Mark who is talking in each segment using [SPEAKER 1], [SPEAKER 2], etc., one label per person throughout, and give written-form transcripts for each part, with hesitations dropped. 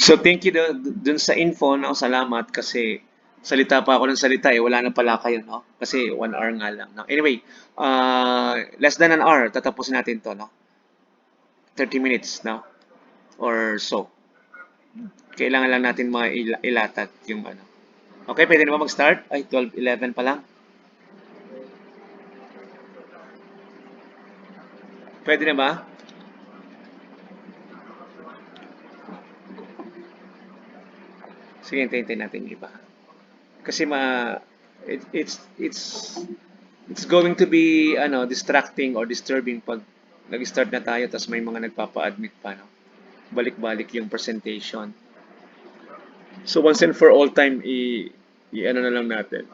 [SPEAKER 1] So thank you dun sa info, no? Salamat kasi salita pa ako ng salita eh. Wala na pala kayo, no? Kasi 1 hour nga lang. No? Anyway, less than an hour, tatapusin natin to, no? 30 minutes, no? Or so. Kailangan lang natin ilatag yung ano. Okay, pwede na ba mag-start? Ay, 12:11 pa lang. Pwede na ba? Sige, hintayin natin yung iba. Kasi it, it's going to be ano distracting or disturbing pag nag-start na tayo tapos may mga nagpapa-admit pa, no? Balik-balik yung presentation. So once and for all time i ano na lang natin.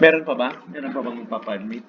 [SPEAKER 1] Meron pa ba? Meron pa bang magpapa-admit?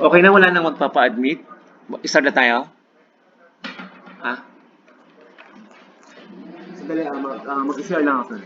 [SPEAKER 1] Okay na, wala nang magpapa-admit? Start na tayo? Ha? Sandali, mag-share lang ako.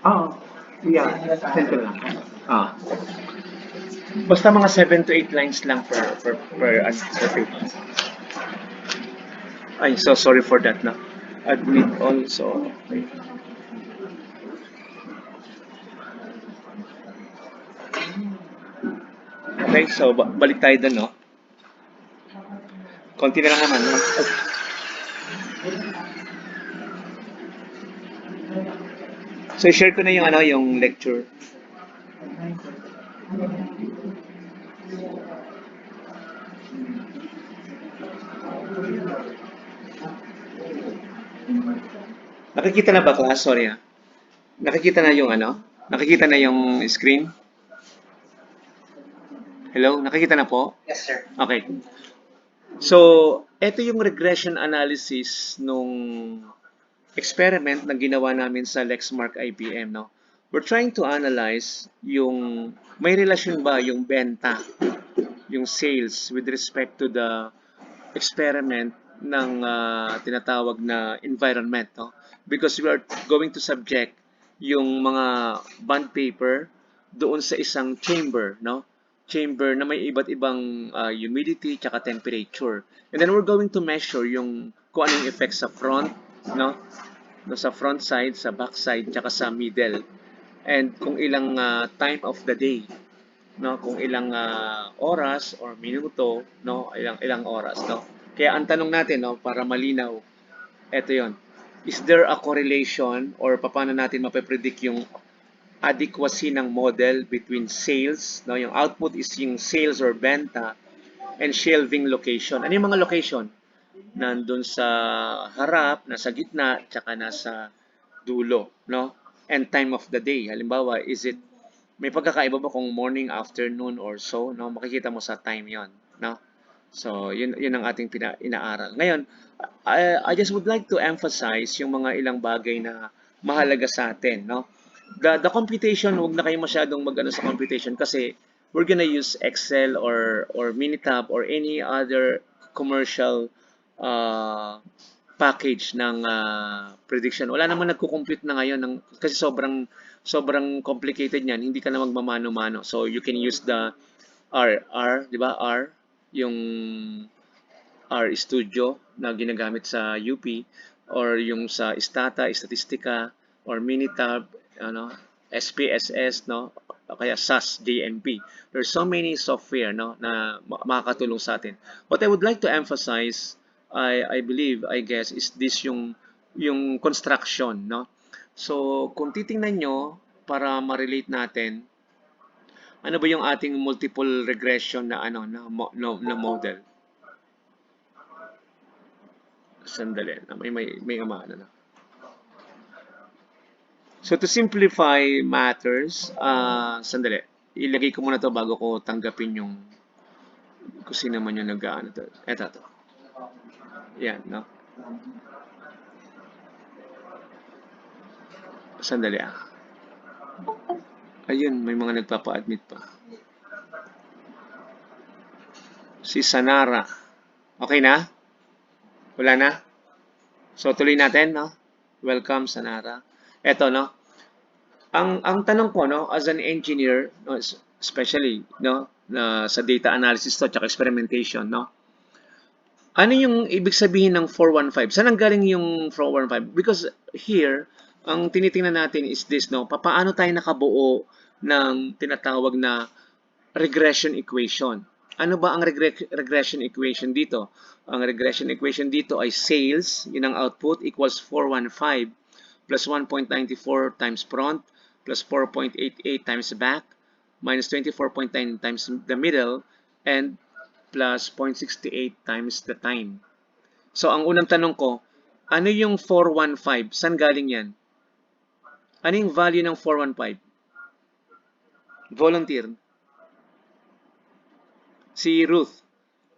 [SPEAKER 1] Ah, yeah. Send ko lang. Ah. Basta mga 7 to 8 lines lang per page. Ay, so sorry for that na. Admit also. Okay. Okay, so balik tayo dun, no? Konti na lang naman, no? So, share ko na yung, ano, yung lecture. Nakikita na ba class? Sorry, ah. Nakikita na yung, ano? Nakikita na yung screen? Hello? Nakikita na po?
[SPEAKER 2] Yes, sir.
[SPEAKER 1] Okay. So, ito yung regression analysis nung experiment na ginawa namin sa Lexmark IBM, no? We're trying to analyze yung may relasyon ba yung benta, yung sales with respect to the experiment ng tinatawag na environment, no? Because we are going to subject yung mga bond paper doon sa isang chamber, no? Chamber na may iba't ibang humidity tsaka temperature. And then we're going to measure yung kung anong effect sa front, no? No, sa front side, sa back side, tsaka sa middle. And kung ilang time of the day, no? Kung ilang oras or minuto, no? Ilang oras, no? Kaya ang tanong natin, no, para malinaw, eto 'yon. Is there a correlation or paano natin mape-predict yung adequacy ng model between sales, no? Yung output is yung sales or benta and shelving location. Ano yung mga location? Nandun sa harap, nasa gitna, tsaka nasa dulo, no? And time of the day. Halimbawa, is it may pagkakaiba ba kung morning, afternoon, or so, no? Makikita mo sa time yon, no? So, yun ang ating inaaral. Ngayon, I just would like to emphasize yung mga ilang bagay na mahalaga sa atin, no? The computation, huwag na kayo masyadong mag-ano sa computation kasi we're gonna use Excel or Minitab or any other commercial uh, package ng prediction. Wala naman nagko-compute na ngayon kasi sobrang complicated niyan, hindi ka na magmamano-mano. So you can use the R, 'di ba? R, yung R Studio na ginagamit sa UP or yung sa Stata, Statistica or Minitab, ano, SPSS, no? O kaya SAS, JMP. There's so many software, no, na makakatulong sa atin. What I would like to emphasize, I believe, I guess, is this yung construction, no? So, kung titingnan nyo, para ma-relate natin, ano ba yung ating multiple regression na ano na model? Sandali, may umano na. So to simplify matters, sandali, ilagay ko muna to bago ko tanggapin yung kung sino man yung nag-ano to. Eto to. Yan, no? Sandali ah. Ayun, may mga nagpapa-admit pa. Si Sanara. Okay na? Wala na? So tuloy natin, no? Welcome, Sanara. Eto, no? Ang tanong ko, no, as an engineer, no, especially, no, sa data analysis to, tsaka experimentation, no? Ano yung ibig sabihin ng 415? Saan ang galing yung 415? Because here, ang tinitingnan natin is this, no? Paano tayo nakabuo ng tinatawag na regression equation. Ano ba ang regression equation dito? Ang regression equation dito ay sales, yun ang output, equals 415 plus 1.94 times front plus 4.88 times back minus 24.9 times the middle and plus 0.68 times the time. So, ang unang tanong ko, ano yung 415? Saan galing yan? Ano yung value ng 415? Volunteer. Si Ruth.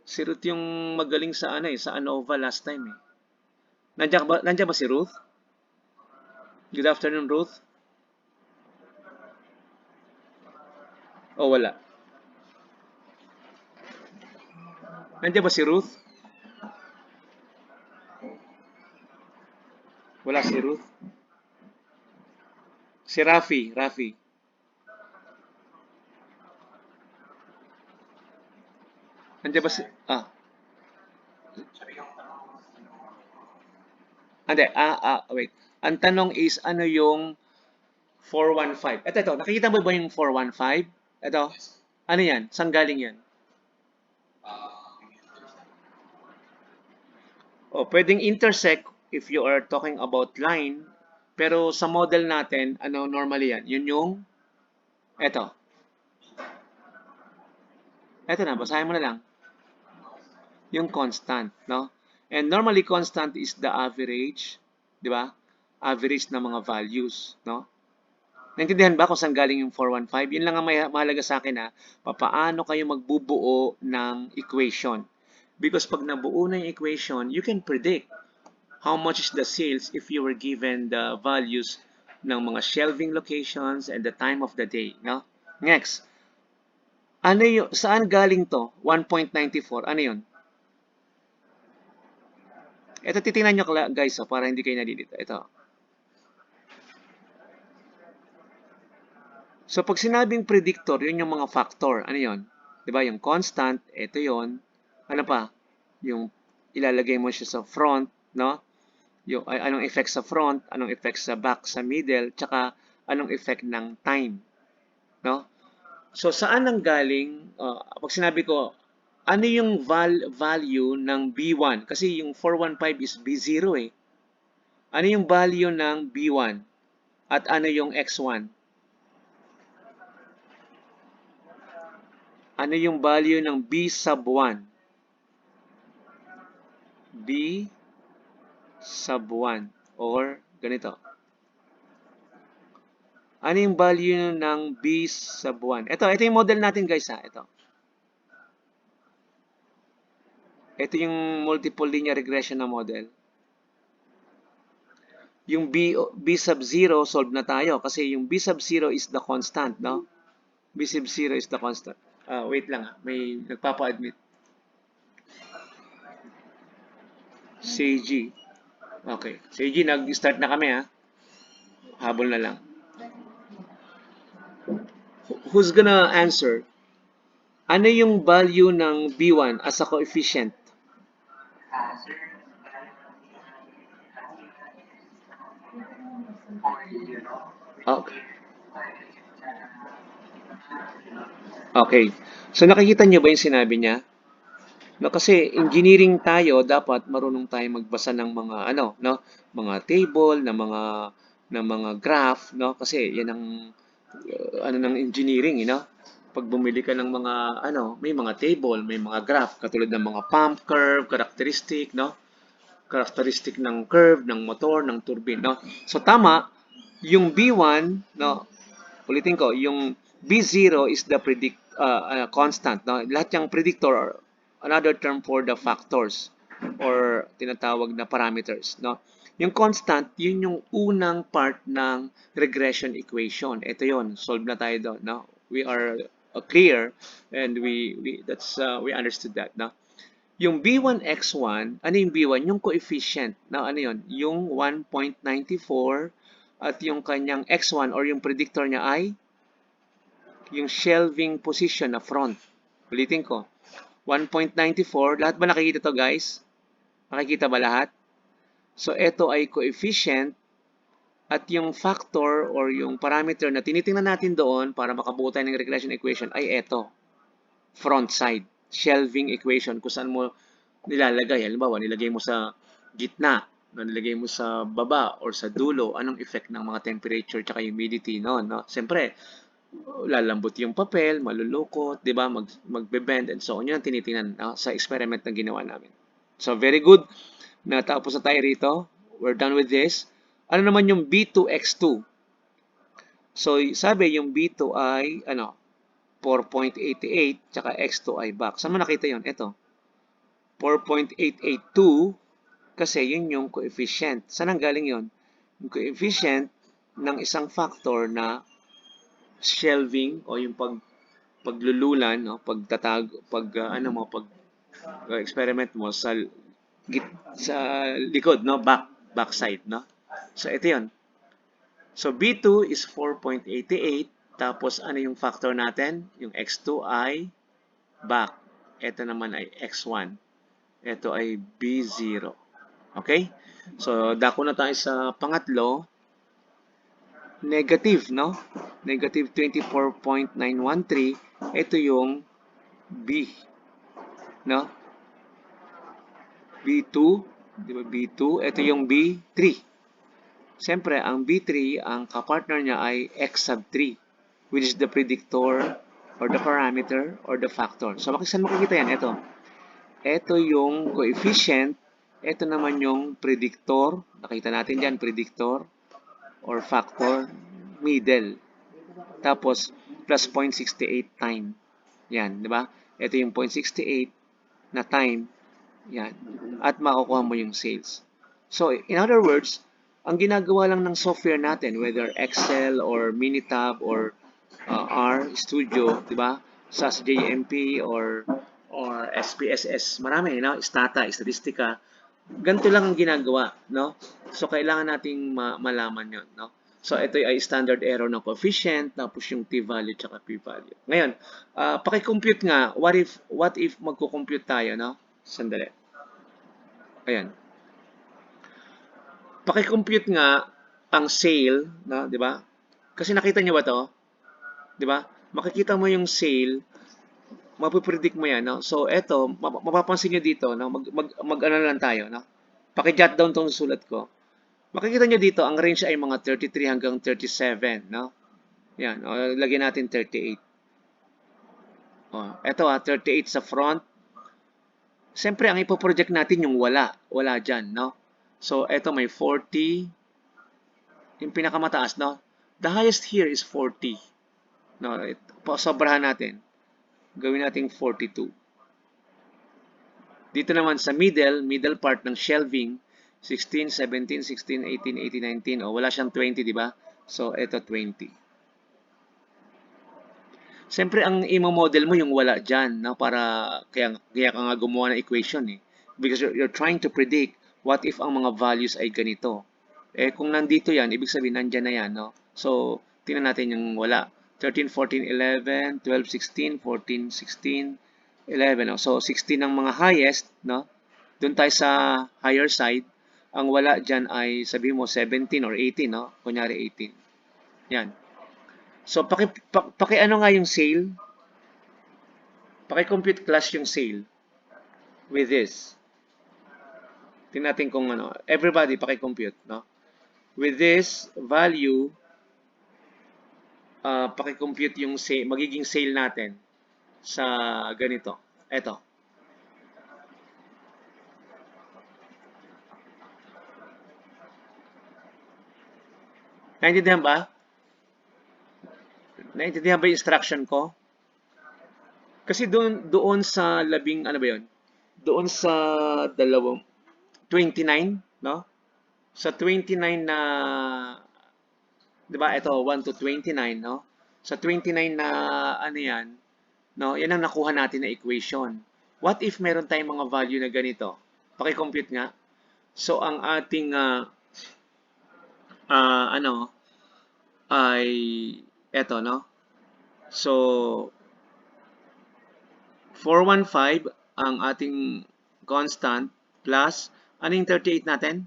[SPEAKER 1] Si Ruth yung magaling sa sa ANOVA last time eh. Nandiyan ba si Ruth? Good afternoon, Ruth. O wala? Nandiyan ba si Ruth? Wala si Ruth. Si Rafi, Rafi. Nandiyan ba si... Hindi, wait. Ang tanong is, ano yung 415? Ito. Nakikita mo ba yung 415? Ito. Ano yan? Saan galing yan? O, pwedeng intersect if you are talking about line. Pero sa model natin, ano normally yan? Yun yung... Ito. Ito na, basahin mo na lang. Yung constant, no? And normally, constant is the average, di ba? Average ng mga values, no? Naintindihan ba kung saan galing yung 415? Yun lang ang mahalaga sa akin, ha? Papaano kayo magbubuo ng equation? Because pag nabuo na yung equation, you can predict how much is the sales if you were given the values ng mga shelving locations and the time of the day, no? Next, ano yung, saan galing to? 1.94, ano yun? Ito, titingnan nyo guys, para hindi kayo nalilito. Ito. So, pag sinabing predictor, yun yung mga factor. Ano yun? Diba? Yung constant, ito yun. Ano pa? Yung ilalagay mo siya sa front, no? Yung anong effect sa front, anong effect sa back, sa middle, tsaka anong effect ng time, no? So, saan ang galing, pag sinabi ko, ano yung value ng B1? Kasi yung 415 is B0 eh. Ano yung value ng B1? At ano yung X1? Ano yung value ng B sub 1? B sub 1. Or, ganito. Ano yung value ng B sub 1? Ito yung model natin guys ha. Ito yung multiple linear regression na model. Yung B sub 0, solve na tayo. Kasi yung B sub 0 is the constant, no? B sub 0 is the constant. Wait lang ha. May nagpapa-admit. Seiji. Okay. Seiji, nag-start na kami ha. Habol na lang. Who's gonna answer? Ano yung value ng B1 as a coefficient? Okay. Okay. So nakikita niyo ba yung sinabi niya? No, kasi engineering tayo, dapat marunong tayo magbasa ng mga no, mga table, ng mga graph, no? Kasi 'yan ang ng engineering, no? Pag bumili ka ng mga may mga table, may mga graph katulad ng mga pump curve, characteristic, no? Characteristic ng curve, ng motor, ng turbine, no? So tama, yung B1, no? Ulitin ko, yung B0 is the constant, no? Lahat yung predictor or another term for the factors or tinatawag na parameters, no? Yung constant, yun yung unang part ng regression equation. Ito yon, solve na tayo doon, no? We are clear and we understood that, no? Yung B1x1, ano yung B1? Yung coefficient. Na ano yun? Yung 1.94 at yung kanyang x1 or yung predictor niya ay yung shelving position na front. Ulitin ko. 1.94. Lahat ba nakikita to guys? Nakikita ba lahat? So, ito ay coefficient at yung factor or yung parameter na tinitingnan natin doon para makabuo tayo ng regression equation ay ito. front side. Shelving equation kung saan mo nilalagay. Halimbawa, nilagay mo sa gitna, nilagay mo sa baba or sa dulo, anong effect ng mga temperature tsaka humidity noon, no? Siyempre, lalambot yung papel, malulukot, 'di ba? Magbe-bend and so on. Yun ang tinitingnan sa experiment na ginawa namin. So, very good. Natapos na tayo rito. We're done with this. Ano naman yung B2X2? So, sabi yung B2 ay 4.88 tsaka X2 ay back. Saan mo nakita yun? Ito. 4.882 kasi yun yung coefficient. Saan ang galing yun? Yung coefficient ng isang factor na shelving o yung paglululan, no? Pagtatag, experiment mo sa likod, no? Backside, no? So, ito yun. So, B2 is 4.88. Tapos, ano yung factor natin? Yung X2 ay back. Ito naman ay X1. Ito ay B0. Okay? So, dako na tayo sa pangatlo. Negative, no? Negative 24.913. Ito yung B. No? B2. Di ba B2? Ito yung B3. Siyempre, ang B3, ang kapartner niya ay X sub 3, which is the predictor or the parameter or the factor. So, saan makikita yan? Ito. Ito yung coefficient. Ito naman yung predictor. Nakita natin dyan, predictor or factor, middle. Tapos, plus 0.68 time. Yan, di ba? Ito yung 0.68 na time. Yan. At makukuha mo yung sales. So, in other words, ang ginagawa lang ng software natin, whether Excel or Minitab or R Studio, di ba? SAS JMP or SPSS, marami, no? Stata, Statistika. Ganito lang ang ginagawa, no? So, kailangan nating malaman yon, no? So, ito ay standard error ng coefficient, tapos yung t-value tsaka p-value. Ngayon, paki-compute nga, what if magko-compute tayo, no? Sandali. Ayan. Paki-compute nga ang sale, no, 'di ba? Kasi nakita niyo ba 'to? 'Di ba? Makikita mo yung sale, mapopredict mo 'yan, no? So eto, mapapansin niyo dito, no? Mag-ano lang tayo, no? Paki-jot down tong sulat ko. Makikita niyo dito, ang range ay mga 33 hanggang 37, no? Yan, o, lagyan natin 38. O, eto 38 sa front. Siyempre, ang ipoproject natin yung wala. Wala dyan, no? So, eto may 40. Yung pinakamataas, no? The highest here is 40. No, sobrahan natin. Gawin natin 42. Dito naman sa middle part ng shelving, 16, 17, 16, 18, 18, 19. O, wala siyang 20, di ba? So, ito 20. Siyempre, ang imo-model mo yung wala dyan, no? Kaya ka nga gumawa ng equation, eh. Because you're trying to predict what if ang mga values ay ganito. Eh, kung nandito yan, ibig sabihin, nandyan na yan, no? So, tingnan natin yung wala. 13, 14, 11, 12, 16, 14, 16, 11. No? So, 16 ang mga highest, no? Doon tayo sa higher side. Ang wala dyan ay, sabihin mo, 17 or 18, no? Kunyari 18. Yan. So, ano nga yung sale? Paki-compute class yung sale with this. Tingnan natin kung ano. Everybody, paki-compute, no? With this value, paki-compute yung sale, magiging sale natin sa ganito. Ito. Naintindihan ba? Naintindihan ba yung instruction ko? Kasi doon sa labing, ano ba yun? Doon sa 29, no? Sa 29 na, di ba, ito, 1 to 29, no? Sa 29 na, ano yan, no? Yan ang nakuha natin na equation. What if meron tayong mga value na ganito? Paki-compute nga. So, ang ating, ay, eto, no? So, 415 ang ating constant plus, ano yung 38 natin?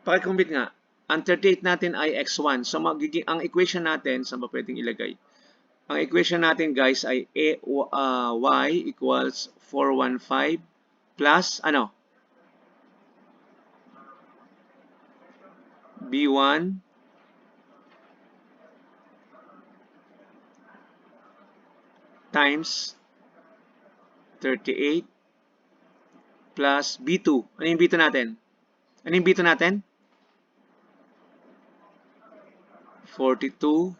[SPEAKER 1] Paki-compute nga. Ang 38 natin ay x1. So magiging ang equation natin, saan ba pwedeng ilagay? Ang equation natin guys ay y equals 415 plus ano? B1 times 38 plus B2. Ano yung B2 natin? Ano yung B2 natin? 42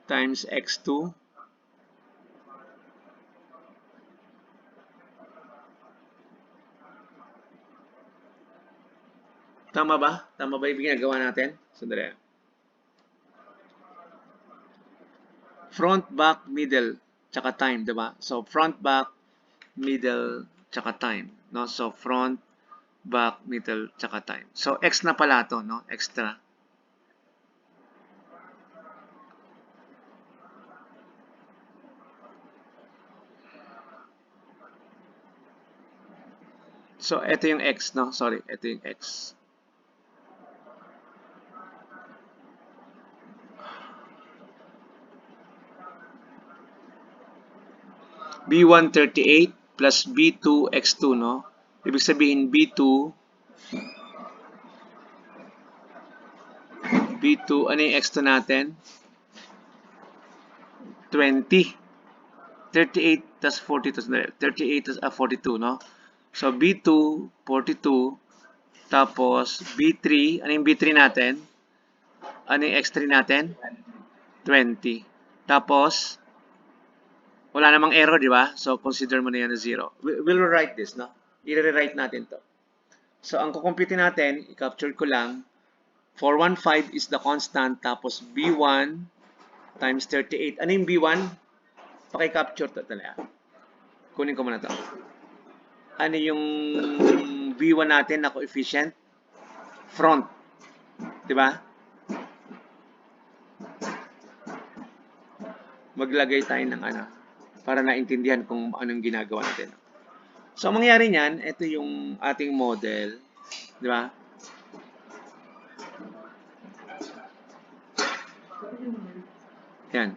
[SPEAKER 1] times x2 Tama ba? Tama ba yung ginagawa natin? Sandali. Front, back, middle, tsaka time, diba? So, front, back, middle, tsaka time. No? So, front, back, middle, tsaka time. So, X na pala to, no? Extra. So, ito yung X, no? Sorry, ito yung X. B1 38 plus B2 X2, no? Ibig sabihin B2 ano yung X2 natin? 20. 38 plus 42, 38 plus 42, no? So B2 42 tapos B3, ano yung B3 natin? Ano yung X3 natin? 20. Tapos wala namang error, di ba? So, consider mo na yan na 0. We'll rewrite this, no? I-rewrite natin to. So, ang kukumpute natin, i-capture ko lang, 415 is the constant, tapos B1 times 38. Ano yung B1? Paki-capture to talaga. Kunin ko muna to. Ano yung B1 natin na coefficient? Front. Di ba? Maglagay tayo ng ano, para naintindihan kung anong ginagawa natin. So, ang mangyari niyan, ito yung ating model. Di ba? Yan.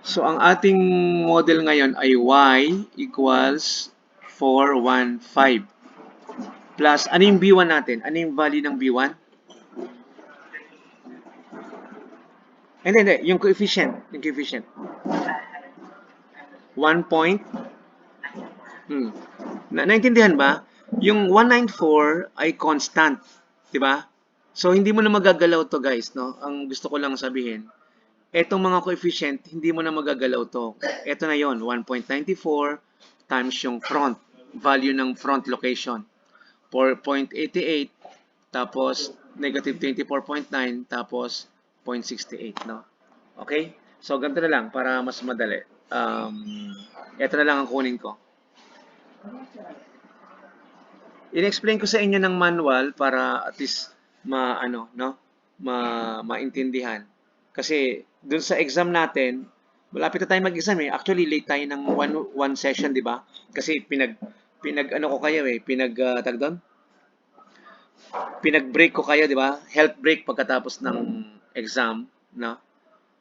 [SPEAKER 1] So, ang ating model ngayon ay y equals 415 plus, ano yung B1 natin? Ano yung value ng B1? Hindi. Yung coefficient. Yung coefficient. 1 point. Naintindihan ba? Yung 194 ay constant. Diba? So, hindi mo na magagalaw to guys. No? Ang gusto ko lang sabihin, etong mga coefficient, hindi mo na magagalaw to. Ito na yon 1.94 times yung front. Value ng front location. 4.88 tapos negative 24.9 tapos 0.68, no? Okay? So, ganito na lang para mas madali. Ito na lang ang kunin ko. In-explain ko sa inyo ng manual para at least maintindihan. Kasi dun sa exam natin, malapit na tayo mag-exam eh. Actually, late tayo ng one session, di ba? Kasi ano ko kayo eh, tag doon? Pinag-break ko kayo, di ba? Health break pagkatapos ng exam, no?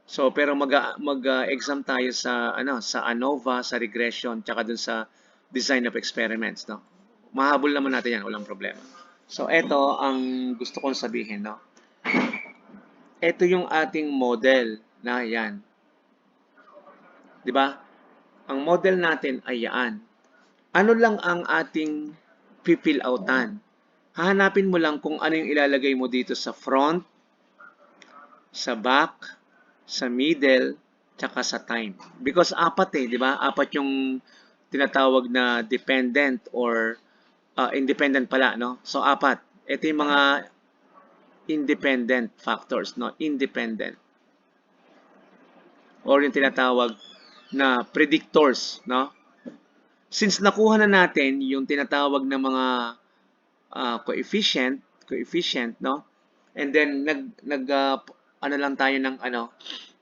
[SPEAKER 1] So, pero mag-exam tayo sa sa ANOVA, sa regression, tsaka dun sa design of experiments, no? Mahabol naman natin yan, walang problema. So, eto ang gusto kong sabihin, no? Ito yung ating model na yan. Di ba? Ang model natin ay yan. Ano lang ang ating fill outan? Hahanapin mo lang kung ano yung ilalagay mo dito sa front, sa back, sa middle, tsaka sa time. Because apat eh, di ba? Apat yung tinatawag na dependent or independent pala, no? So, apat. Ito yung mga independent factors, no? Independent. Or yung tinatawag na predictors, no? Since nakuha na natin yung tinatawag na mga coefficient, no? And then ano lang tayo ng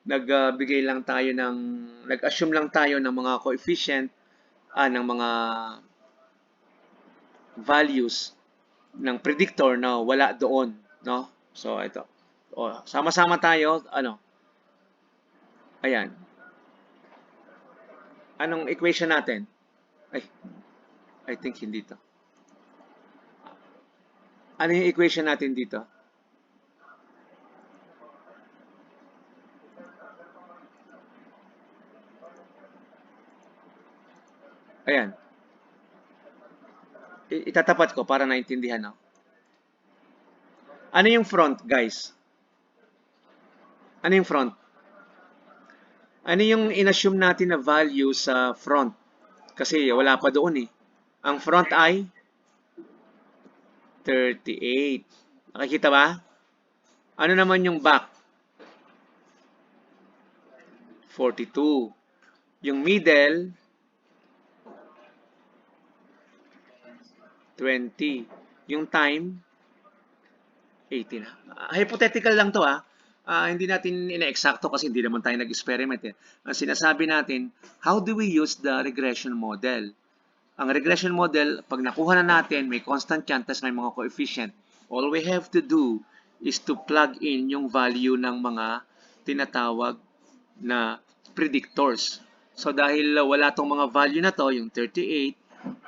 [SPEAKER 1] nagbigay lang tayo ng nag-assume lang tayo ng mga coefficient ng mga values ng predictor na wala doon, no? So ito. O, sama-sama tayo, ano? Ayan. Anong equation natin? Ay, I think hindi to. Ano yung equation natin dito? Ayan. Itatapat ko para naintindihan, no? Ano yung front, guys? Ano yung front? Ano yung inassume natin na value sa front? Kasi wala pa doon eh. Ang front ay 38. Nakikita ba? Ano naman yung back? 42. Yung middle, 20. Yung time, 18. Hypothetical lang to ah. Hindi natin ina-eksakto kasi hindi naman tayo nag-experiment eh. Ang sinasabi natin, how do we use the regression model? Ang regression model, pag nakuha na natin, may constant yan, tas may mga coefficient. All we have to do is to plug in yung value ng mga tinatawag na predictors. So dahil wala tong mga value na to, yung 38,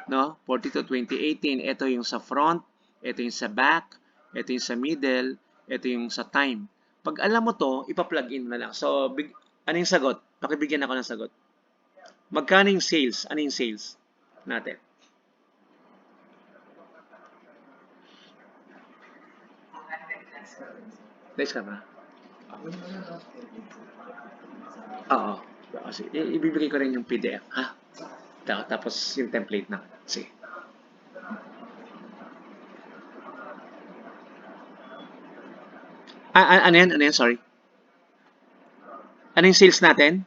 [SPEAKER 1] no, 42, 2018, ito yung sa front, ito yung sa back, ito yung sa middle, ito yung sa time. Pag alam mo to, ipa-plug in na lang. So, ano yung sagot? Pakibigyan ako ng sagot. Magkano yung sales? Ano yung sales natin? Nice ka ba? Oo. Kasi, ibibigay ko rin yung PDF, ha? Tapos yung template na. Sige. Ano yan? Ano yan? Sorry. Ano yung sales natin?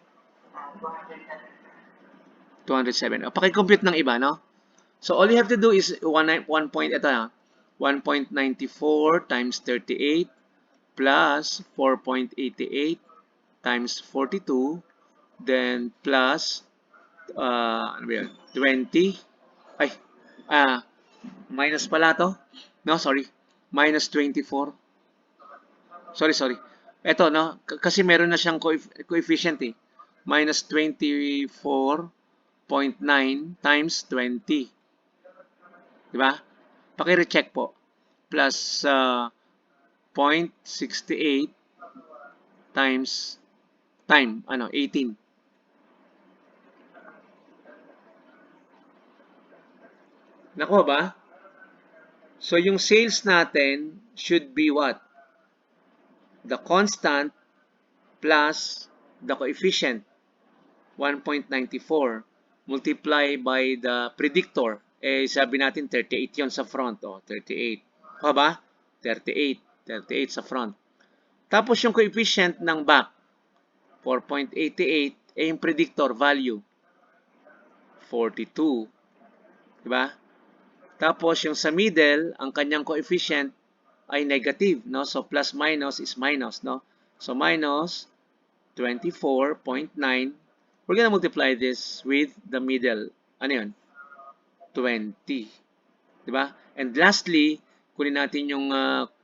[SPEAKER 1] 207. Paki-compute ng iba, no? So, all you have to do is 1.94 times 38 plus 4.88 times 42, then plus, ano ba yun? 20. Ay, minus pala to. No, sorry. Minus 24. Sorry. Ito, no? Kasi meron na siyang coefficient eh. Minus 24.9 times 20. Diba? Paki-recheck po. Plus 0.68 times time, 18. Nakuha ba? So, yung sales natin should be what? The constant plus the coefficient, 1.94, multiply by the predictor. Sabi natin 38 yon sa front. 38. Kuha ba? 38. 38 sa front. Tapos yung coefficient ng back, 4.88, yung predictor value, 42. Diba? Tapos yung sa middle, ang kanyang coefficient ay negative, no? So plus minus is minus, no? So minus 24.9. We're gonna multiply this with the middle. Ano yun? 20. Diba? And lastly, kunin natin yung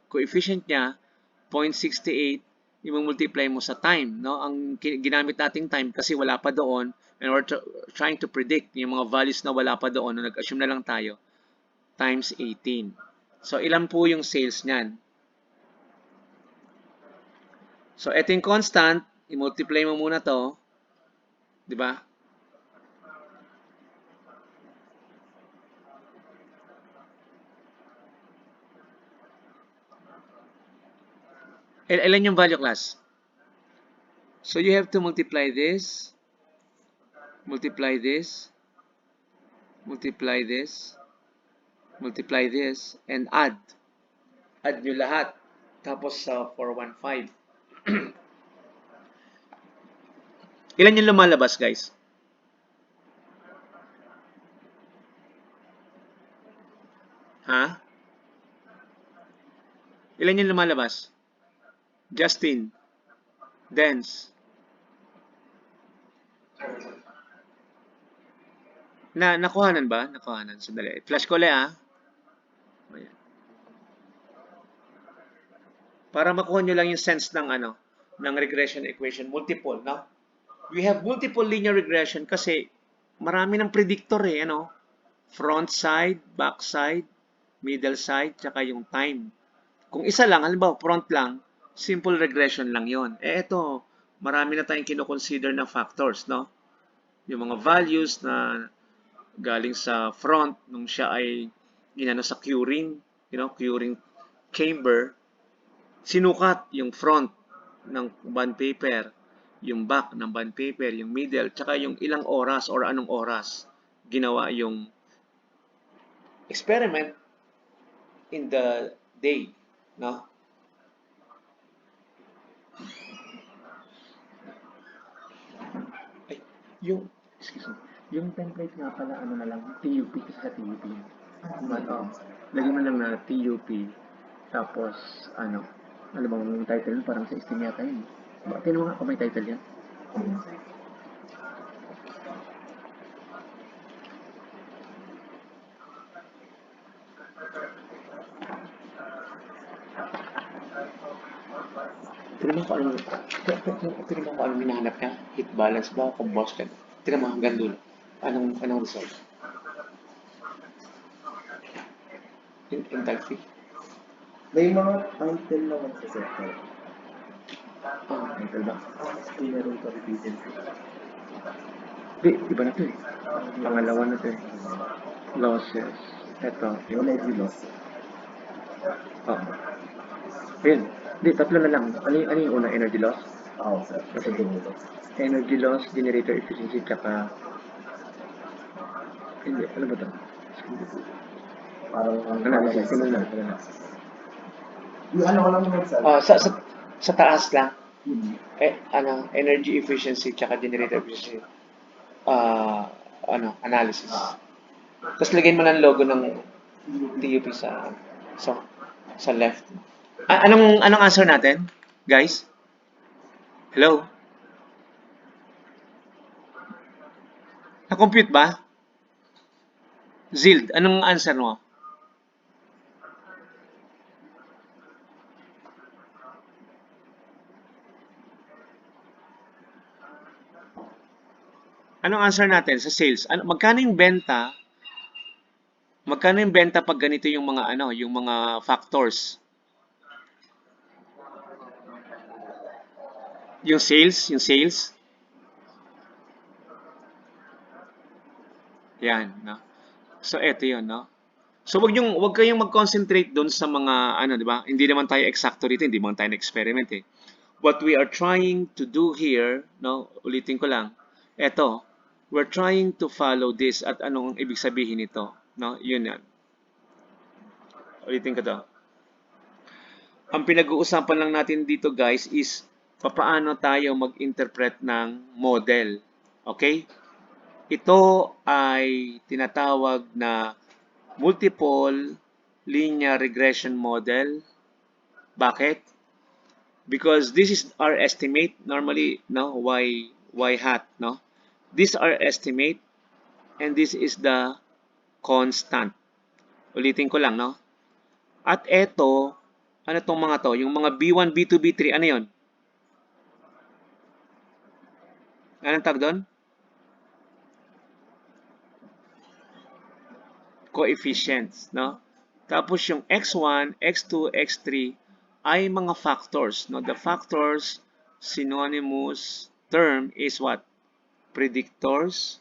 [SPEAKER 1] coefficient niya, 0.68, i-multiply mo sa time, no? Ang ginamit nating time kasi wala pa doon, and we're trying to predict yung mga values na wala pa doon, no? Nag-assume na lang tayo, times 18. So, ilan po yung sales niyan? So, ito yung constant, i-multiply mo muna to, di ba? Ilan yung value class? So, you have to multiply this, multiply this, multiply this, multiply this, and add. Add nyo lahat. Tapos sa 415. Ilan yung lumalabas, guys? Ha? Ilan yung lumalabas? Justin. Dance. Nakuhanan ba? Nakuhanan. Sandali. Flash ko ulit, ha? Ayan. Para makuha nyo lang yung sense ng ng regression equation, multiple, no? We have multiple linear regression kasi marami ng predictor front side, back side, middle side, tsaka yung time. Kung isa lang, halimbawa front lang, simple regression lang yon. Ito, marami na tayong kino-consider na factors, no? Yung mga values na galing sa front nung siya ay sa curing, curing chamber, sinukat yung front ng bond paper, yung back ng bond paper, yung middle, tsaka yung ilang oras or anong oras ginawa yung experiment in the day, no? Ay, excuse me, yung template nga pala, ano na lang, TUP kasi sa TUP. Lagyan mo lang na TUP, tapos, ano bang title? Parang sa Steam yata yun. Tingnan mo nga kung may title yan. Tingnan mo kung anong hinahanap niya. Heat balance ba? Combustion? Tingnan mo hanggang dulo. Anong result? Enthalpy?
[SPEAKER 2] May mga title naman sa sector.
[SPEAKER 1] Title ba?
[SPEAKER 2] Generator efficiency.
[SPEAKER 1] Di, iba na to eh. Pangalawa na to eh. Losses. Ito.
[SPEAKER 2] Yung energy loss.
[SPEAKER 1] Ayun. Di, tatlo na lang. Ano yung una? Energy loss?
[SPEAKER 2] Oo, sir. Kasi dulo.
[SPEAKER 1] Energy loss, generator efficiency, tsaka... Hindi, ano ba to?
[SPEAKER 2] Parang
[SPEAKER 1] Analysis. Tingnan lang.
[SPEAKER 2] Yung ano ko lang yung website.
[SPEAKER 1] Sa taas lang. Energy efficiency, tsaka generator efficiency. Analysis. Tapos lagyan mo ng logo ng TUP sa left. Anong answer natin, guys? Hello? Na-compute ba? Zild, anong answer mo? Anong answer natin sa sales? Magkano yung benta? Magkano yung benta pag ganito yung mga yung mga factors? Yung sales? Yan, no? So eto 'yon, no? So wag kayong mag-concentrate doon sa mga di ba? Hindi naman tayo eksakto dito, hindi naman tayo experiment eh. What we are trying to do here, no? Ulitin ko lang. Eto, we're trying to follow this at anong ibig sabihin nito, no? Yun yan. Ulitin ko to. Ang pinag-uusapan lang natin dito guys is paano tayo mag-interpret ng model. Okay? Ito ay tinatawag na multiple linear regression model. Bakit? Because this is our estimate. Normally, no, y hat, no? This our estimate and this is the constant. Ulitin ko lang, no? At eto, ano tong mga to? Yung mga B1, B2, B3, ano yon? Anong tawag doon? Coefficients, no? Tapos yung x1, x2, x3 ay mga factors, no? The factors synonymous term is what? Predictors.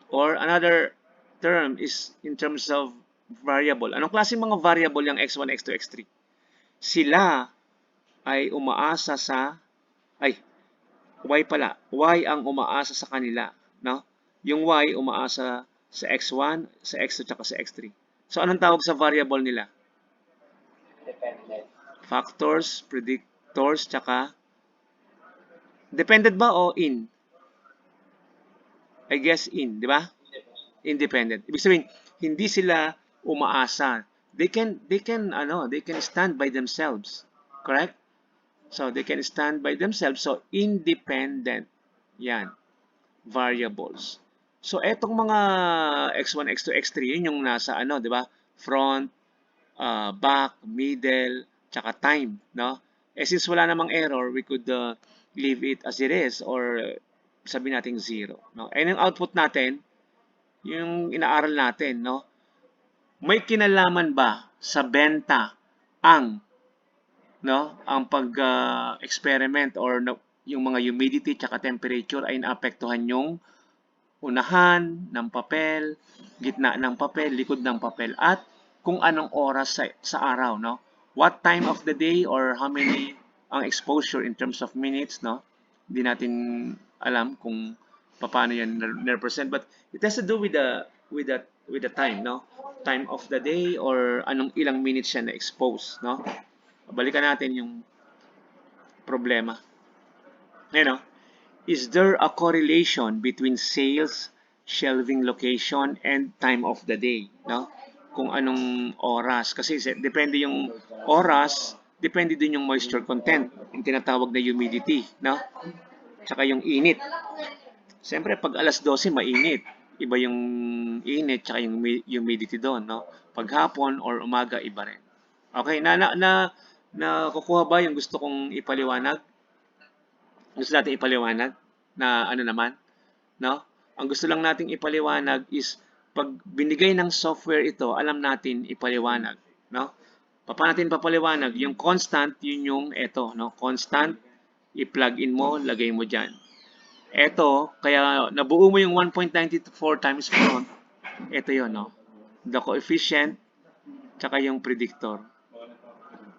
[SPEAKER 1] Or another term is in terms of variable. Anong klase mga variable yung x1, x2, x3? Sila ay umaasa sa y pala. Y ang umaasa sa kanila, no? Yung y umaasa sa x1, sa x2, tsaka sa x3. So anong tawag sa variable nila?
[SPEAKER 2] Dependent.
[SPEAKER 1] Factors, predictors, tsaka dependent ba o in? I guess in, di ba? Independent. Ibig sabihin, hindi sila umaasa. They can stand by themselves. Correct? So they can stand by themselves. So independent. Yan. Variables. So etong mga x1, x2, x3, yun yung nasa di ba? Front, back, middle, tsaka time, no? Since wala namang error, we could leave it as it is or sabi natin 0, no? And yung output natin, yung inaaral natin, no? May kinalaman ba sa benta ang, no, ang pag-experiment or yung mga humidity tsaka temperature ay naapektuhan yung unahan ng papel, gitna ng papel, likod ng papel, at kung anong oras sa araw, no? What time of the day or how many ang exposure in terms of minutes, no? Hindi natin alam kung paano yan represent, but it has to do with the time, no? Time of the day or anong ilang minutes siya na-expose, no? Balikan natin yung problema. Ngayon, no? Is there a correlation between sales, shelving location, and time of the day? No? Kung anong oras. Kasi depende yung oras, depende din yung moisture content, yung tinatawag na humidity. No? Tsaka yung init. Siyempre, pag alas 12, mainit. Iba yung init, tsaka yung humidity doon. No? Pag hapon or umaga, iba rin. Okay, nakukuha ba yung gusto kong ipaliwanag? Gusto natin ipaliwanag na ano naman, no? Ang gusto lang nating ipaliwanag is pag binigay ng software ito, alam natin ipaliwanag, no? Paano natin papaliwanag? Yung constant, yun yung ito, no? Constant, i-plug in mo, lagay mo diyan. Ito, kaya nabuo mo yung 1.94 times 4. Ito yun, no? The coefficient, tsaka yung predictor.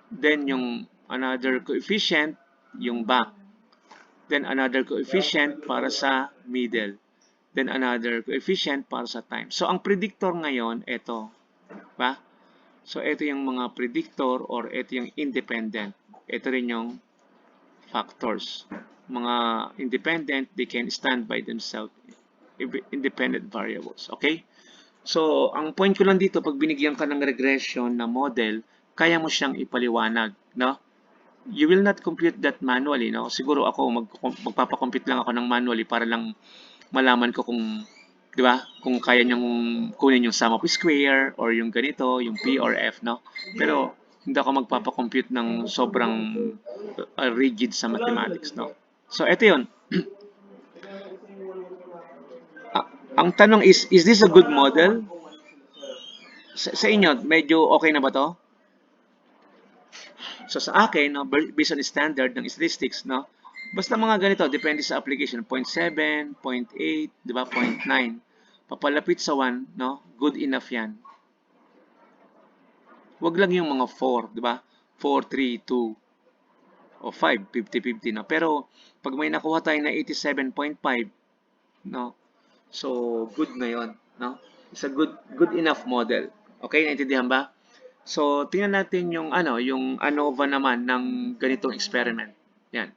[SPEAKER 1] Then yung another coefficient, yung back. Then another coefficient para sa middle. Then another coefficient para sa time. So ang predictor ngayon, ito. Ba? So ito yung mga predictor or ito yung independent. Ito rin yung factors. Mga independent, they can stand by themselves. Independent variables. Okay? So ang point ko lang dito, pag binigyan ka ng regression na model, kaya mo siyang ipaliwanag. No? You will not compute that manually, no? Siguro ako magpapakompute lang ako ng manually para lang malaman ko kung, di ba, kung kaya niyang kunin yung sum of square or yung ganito, yung P or F, no? Pero hindi ako magpapakompute ng sobrang rigid sa mathematics, no? So ito yun. Ang tanong is this a good model? Sa inyo, medyo okay na ba to? So sa akin, no, based on standard ng statistics, no, basta mga ganito, depende sa application, 0.7, 0.8, di ba, 0.9. Papalapit sa 1, no, good enough yan. Huwag lang yung mga 4, di ba? 4, 3, 2, o 5, 50-50, no. Pero pag may nakuha tayo na 87.5, no, so good na yon, no. It's a good enough model. Okay, naintindihan ba? So, tingnan natin yung yung ANOVA naman ng ganitong experiment. Yan.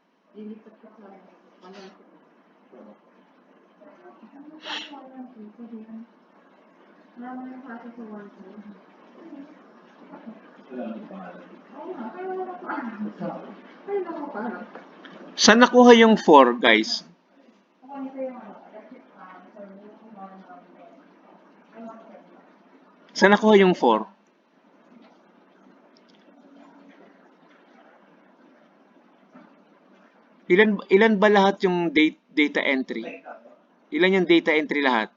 [SPEAKER 1] Saan nakuha yung 4, guys? Saan nakuha yung 4? Ilan ba lahat yung data entry? Ilan yung data entry lahat?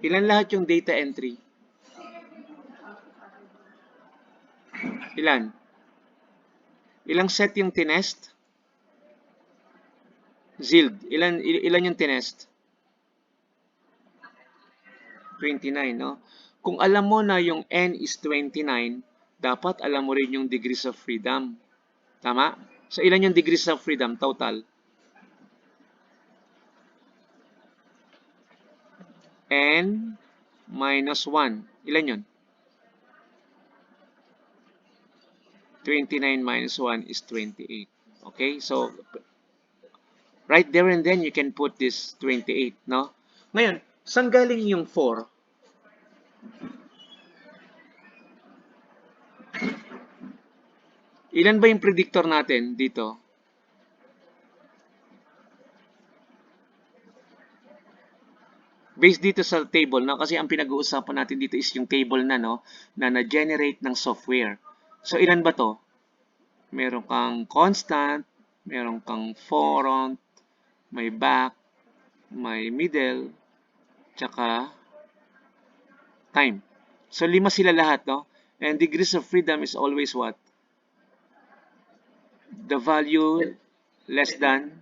[SPEAKER 1] Ilan lahat yung data entry? Ilan? Ilang set yung tinest? Zild, ilan yung tinest? 29, no? Kung alam mo na yung n is 29, dapat alam mo rin yung degrees of freedom. Tama? So, ilan yung degrees of freedom total? N minus 1. Ilan yun? 29 minus 1 is 28. Okay? So, right there and then, you can put this 28, no? Ngayon, saan galing yung 4? Ilan ba yung predictor natin dito? Based dito sa table, no? Kasi ang pinag-uusapan natin dito is yung table na, no? Na na-generate ng software. So, ilan ba to? Meron kang constant, meron kang front, may back, may middle, tsaka time. So, 5 sila lahat, no? And degrees of freedom is always what? The value less than,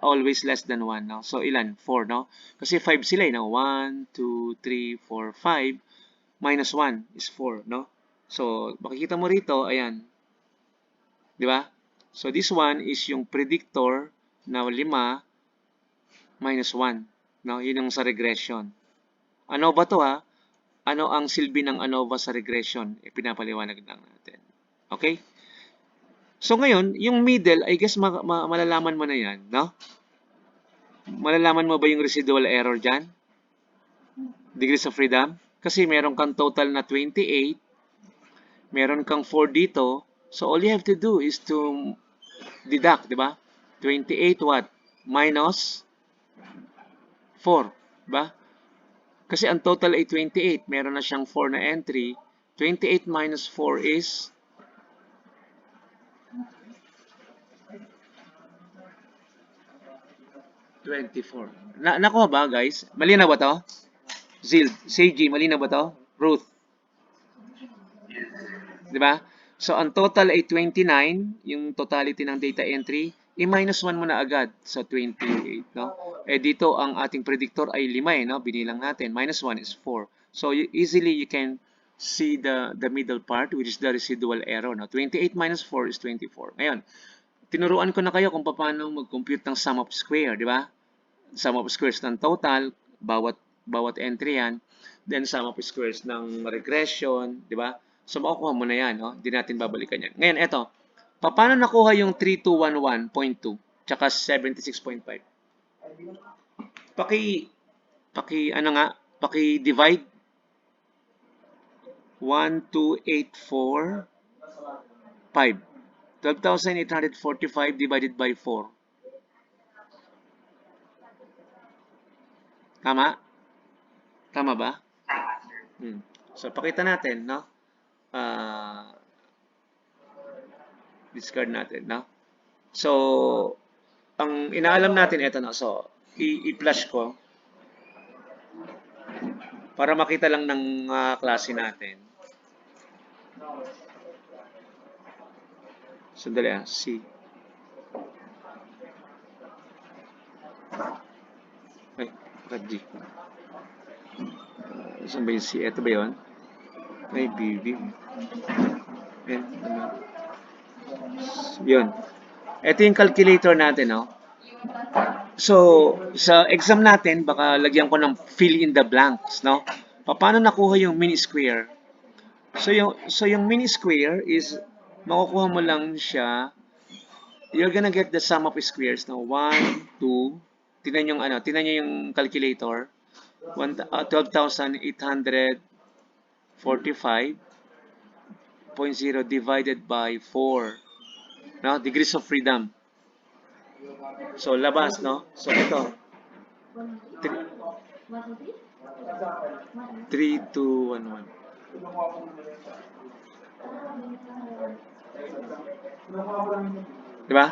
[SPEAKER 1] always less than 1, no? So, ilan? 4, no? Kasi 5 sila, no? 1, 2, 3, 4, 5. Minus 1 is 4, no? So, makikita mo rito, ayan. Di ba? So, this one is yung predictor na 5 minus 1. No? Yun yung sa regression. ANOVA to, ha? Ano ang silbi ng ANOVA sa regression? Pinapaliwanag lang natin. Okay? So, ngayon, yung middle, I guess malalaman mo na yan, no? Malalaman mo ba yung residual error dyan? Degrees of freedom? Kasi meron kang total na 28, meron kang 4 dito, so all you have to do is to deduct, di ba? 28 what? Minus 4, di ba? Kasi ang total ay 28, meron na siyang 4 na entry. 28 minus 4 is 24. Nakuha ba, guys? Malinaw ba to? Zil, Seiji, malinaw ba to? Ruth, di ba? So, ang total ay 29, yung totality ng data entry, i-minus 1 mo na agad sa 28, no? Eh, dito ang ating predictor ay 5, no? Binilang natin. Minus 1 is 4. So, easily you can see the middle part, which is the residual error, no? 28 minus 4 is 24. Ngayon, tinuruan ko na kayo kung paano mag-compute ng sum of square, di ba? Sum of squares ng total, bawat entry yan. Then, sum of squares ng regression, di ba? So, makukuha mo na yan, no? Hindi natin babalikan yan. Ngayon, eto. Paano nakuha yung 3211.2 tsaka 76.5? Ano nga? Paki-divide 12,845. 12,845 divided by 4. Tama? Tama ba? So, pakita natin, no? Discard natin, no? So, ang inaalam natin ito, no? So, i-flash ko para makita lang ng klase natin. Sandali, C. Ay, G. Saan ba yung C? Ito ba yun? Ay, BB. Yan, ano? Yun. Ito yung calculator natin, no? So, sa exam natin, baka lagyan ko ng fill in the blanks, no? Paano nakuha yung mini square? So yung mini square is, makukuha mo lang siya, you're gonna get the sum of squares, no? 1, 2, tingnan yung tingnan nyo yung calculator, 12,845.0 divided by 4, no? Degrees of freedom. So, labas, no? So, ito. 3211. Diba?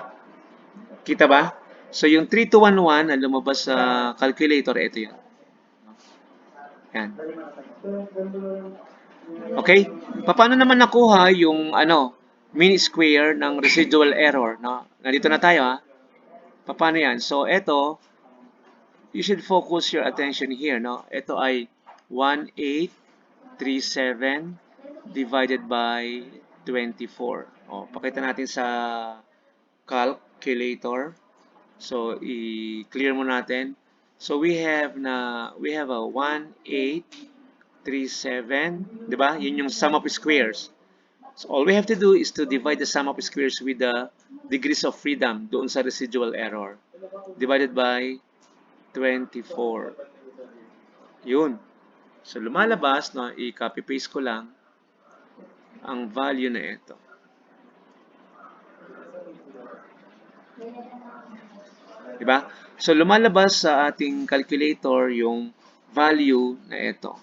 [SPEAKER 1] Kita ba? So, yung 3211 na lumabas sa calculator, ito yun. Yan. Okay? Paano naman nakuha yung mini square ng residual error, no? Nandito na tayo, ha? Paano yan? So, ito, you should focus your attention here, no? Ito ay 1837 divided by 24. O, pakita natin sa calculator. So, i-clear mo natin. So, we have a 1837, di ba? Yun yung sum of squares. So, all we have to do is to divide the sum of squares with the degrees of freedom doon sa residual error. Divided by 24. Yun. So, lumalabas, no, i-copy-paste ko lang ang value na ito. Diba? So, lumalabas sa ating calculator yung value na ito.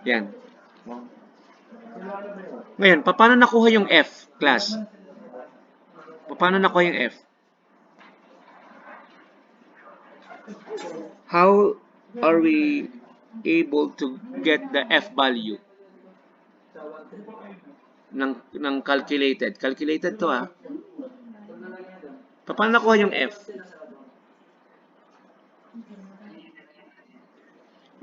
[SPEAKER 1] Yan. Ngayon, paano nakuha yung F, class? Paano nakuha yung F? How are we able to get the F value ng calculated? Calculated to ah. Paano nakuha yung F?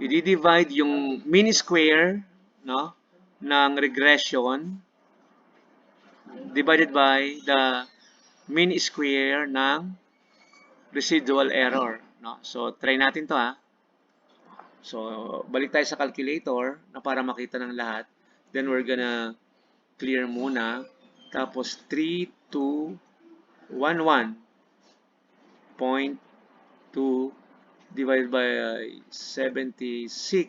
[SPEAKER 1] I-divide yung mean square, no, ng regression divided by the mean square ng residual error, no? So, try natin to ha. So, balik tayo sa calculator na para makita ng lahat. Then, we're gonna clear muna. Tapos, 3211.2 divided by 76.5.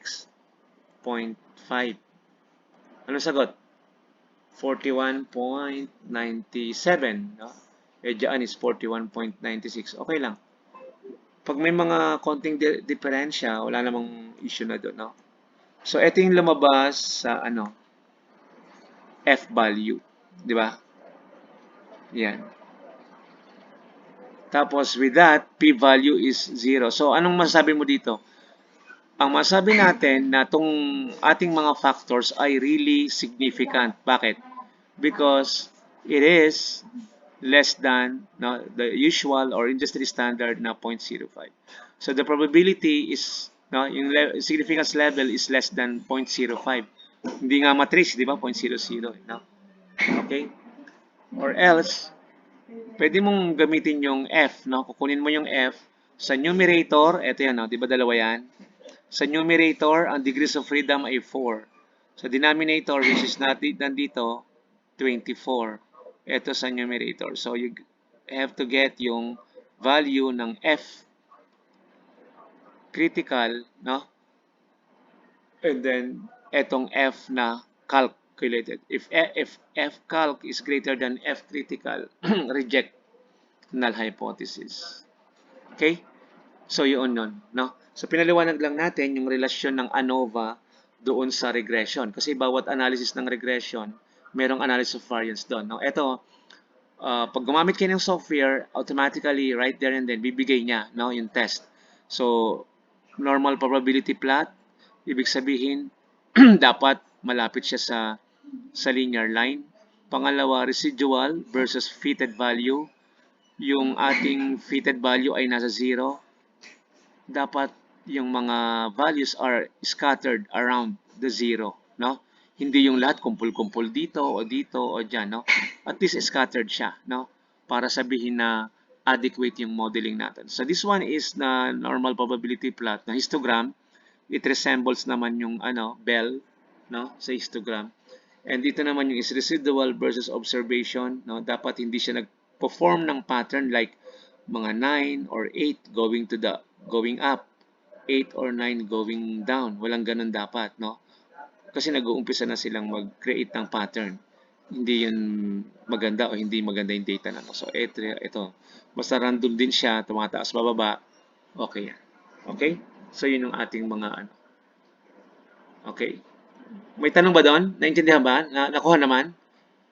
[SPEAKER 1] Ano sagot? 41.97. No? Eh, dyan is 41.96. Okay lang. Pag may mga konting diferensya, wala namang issue na doon. No? So, ito yung lumabas sa F value. Di ba? Yan. Tapos, with that, P value is 0. So, anong masasabi mo dito? Ang masabi natin na itong ating mga factors ay really significant. Bakit? Because it is less than the usual or industry standard na 0.05. So, the probability is, yung significance level is less than 0.05. Hindi nga matrice, di ba? 0.00. No? Okay? Or else, pwede mong gamitin yung F, no? Kukunin mo yung F sa numerator, eto yan, no? Di ba dalawa yan? Sa numerator, ang degrees of freedom ay 4. Sa denominator, which is nandito, 24. Ito sa numerator. So, you have to get yung value ng F critical, no? And then, etong F na calculated. If F calc is greater than F critical, reject null hypothesis. Okay? So, yun nun, no? So, pinaliwanag lang natin yung relasyon ng ANOVA doon sa regression. Kasi bawat analysis ng regression, merong analysis of variance doon. No? Ito, pag gumamit kayo ng software, automatically, right there and then, bibigay niya yung test. So, normal probability plot, ibig sabihin, dapat malapit siya sa linear line. Pangalawa, residual versus fitted value. Yung ating fitted value ay nasa 0. Dapat yung mga values are scattered around the 0, no? Hindi yung lahat kumpul-kumpul dito o dyan, no? At least scattered siya, no? Para sabihin na adequate yung modeling natin. So this one is na normal probability plot na histogram. It resembles naman yung bell, no? Sa histogram. And dito naman yung is residual versus observation, no? Dapat hindi siya nag-perform ng pattern like mga 9 or 8 going up, 8 or 9 going down. Walang ganun dapat, no? Kasi nag-uumpisa na silang mag-create ng pattern. Hindi yun maganda o hindi maganda yung data na. No? So, ito. Basta random din siya, tumataas, bababa. Okay yan. Okay? So, yun yung ating mga Okay. May tanong ba doon? Naintindihan ba? Nakuha naman?